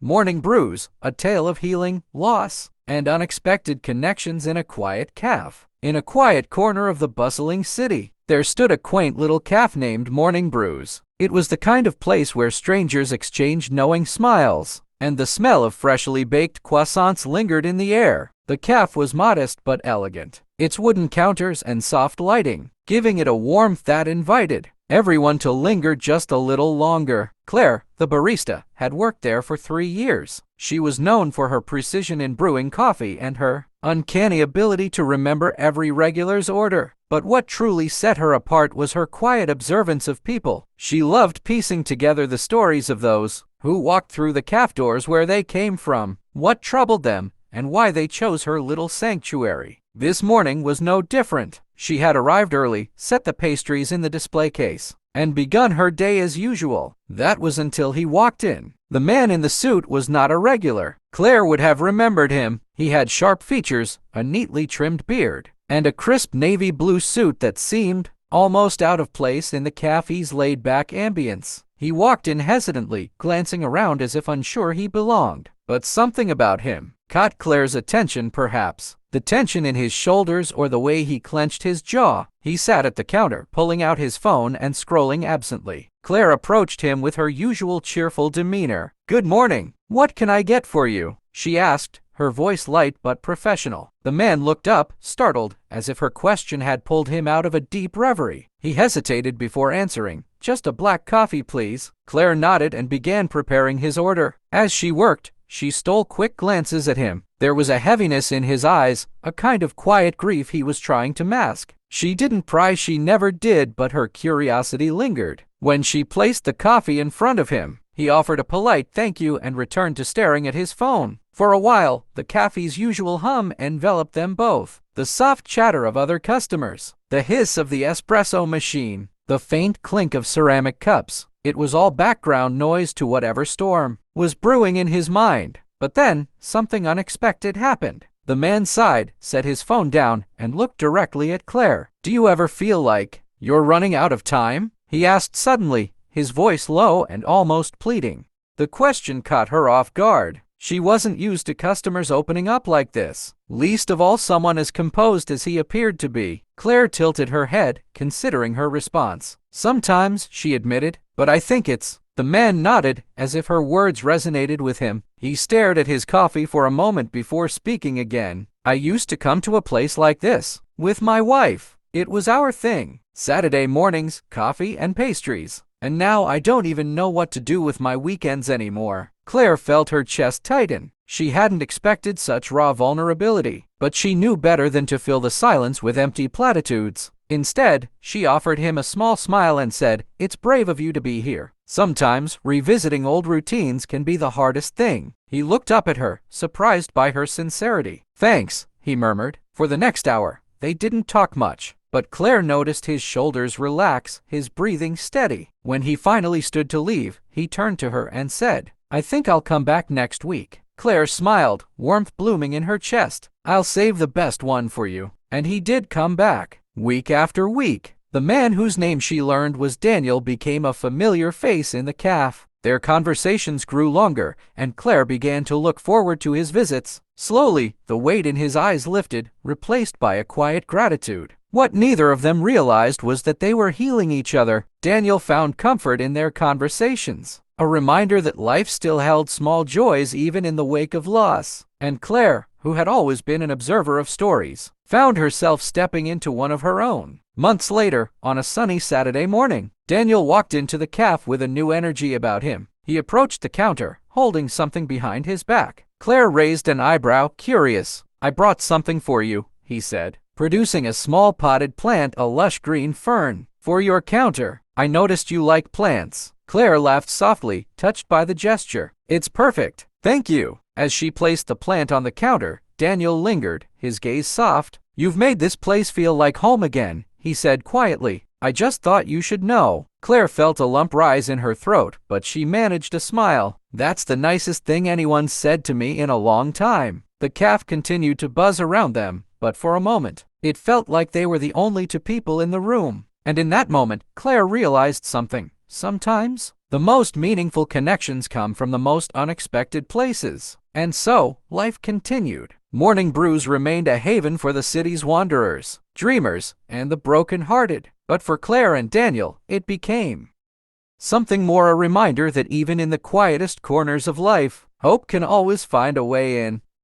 Morning Brews, a tale of healing, loss, and unexpected connections in a quiet café. In a quiet corner of the bustling city, there stood a quaint little café named Morning Brews. It was the kind of place where strangers exchanged knowing smiles, and the smell of freshly baked croissants lingered in the air. The café was modest but elegant, its wooden counters and soft lighting giving it a warmth that invited everyone to linger just a little longer. Claire, the barista, had worked there for 3 years. She was known for her precision in brewing coffee and her uncanny ability to remember every regular's order. But what truly set her apart was her quiet observance of people. She loved piecing together the stories of those who walked through the café doors, where they came from, what troubled them, and why they chose her little sanctuary. This morning was no different. She had arrived early, set the pastries in the display case, and begun her day as usual. That was until he walked in. The man in the suit was not a regular. Claire would have remembered him. He had sharp features, a neatly trimmed beard, and a crisp navy blue suit that seemed almost out of place in the cafe's laid-back ambience. He walked in hesitantly, glancing around as if unsure he belonged. But something about him caught Claire's attention, perhaps the tension in his shoulders or the way he clenched his jaw. He sat at the counter, pulling out his phone and scrolling absently. Claire approached him with her usual cheerful demeanor. "Good morning. What can I get for you?" she asked, her voice light but professional. The man looked up, startled, as if her question had pulled him out of a deep reverie. He hesitated before answering. "Just a black coffee, please." Claire nodded and began preparing his order. As she worked, she stole quick glances at him. There was a heaviness in his eyes, a kind of quiet grief he was trying to mask. She didn't pry, she never did, but her curiosity lingered. When she placed the coffee in front of him, he offered a polite thank you and returned to staring at his phone. For a while, the cafe's usual hum enveloped them both. The soft chatter of other customers, the hiss of the espresso machine, the faint clink of ceramic cups. It was all background noise to whatever storm was brewing in his mind. But then, something unexpected happened. The man sighed, set his phone down, and looked directly at Claire. "Do you ever feel like you're running out of time?" he asked suddenly, his voice low and almost pleading. The question caught her off guard. She wasn't used to customers opening up like this, least of all someone as composed as he appeared to be. Claire tilted her head, considering her response. "Sometimes," she admitted, "but I think it's—" The man nodded, as if her words resonated with him. He stared at his coffee for a moment before speaking again. "I used to come to a place like this with my wife. It was our thing. Saturday mornings, coffee and pastries. And now I don't even know what to do with my weekends anymore." Claire felt her chest tighten. She hadn't expected such raw vulnerability, but she knew better than to fill the silence with empty platitudes. Instead, she offered him a small smile and said, "It's brave of you to be here. Sometimes, revisiting old routines can be the hardest thing." He looked up at her, surprised by her sincerity. "Thanks," he murmured. For the next hour, they didn't talk much, but Claire noticed his shoulders relax, his breathing steady. When he finally stood to leave, he turned to her and said, "I think I'll come back next week." Claire smiled, warmth blooming in her chest. "I'll save the best one for you." And he did come back, week after week. The man whose name she learned was Daniel became a familiar face in the café. Their conversations grew longer, and Claire began to look forward to his visits. Slowly, the weight in his eyes lifted, replaced by a quiet gratitude. What neither of them realized was that they were healing each other. Daniel found comfort in their conversations, a reminder that life still held small joys even in the wake of loss. And Claire, who had always been an observer of stories, found herself stepping into one of her own. Months later, on a sunny Saturday morning, Daniel walked into the café with a new energy about him. He approached the counter, holding something behind his back. Claire raised an eyebrow, curious. "I brought something for you," he said, producing a small potted plant, a lush green fern. "For your counter. I noticed you like plants." Claire laughed softly, touched by the gesture. "It's perfect. Thank you." As she placed the plant on the counter, Daniel lingered, his gaze soft. "You've made this place feel like home again," he said quietly. "I just thought you should know." Claire felt a lump rise in her throat, but she managed a smile. "That's the nicest thing anyone's said to me in a long time." The café continued to buzz around them, but for a moment, it felt like they were the only two people in the room. And in that moment, Claire realized something. Sometimes, The most meaningful connections come from the most unexpected places. And so, life continued. Morning Brews remained a haven for the city's wanderers, dreamers, and the broken-hearted. But for Claire and Daniel, it became something more, a reminder that even in the quietest corners of life, hope can always find a way in.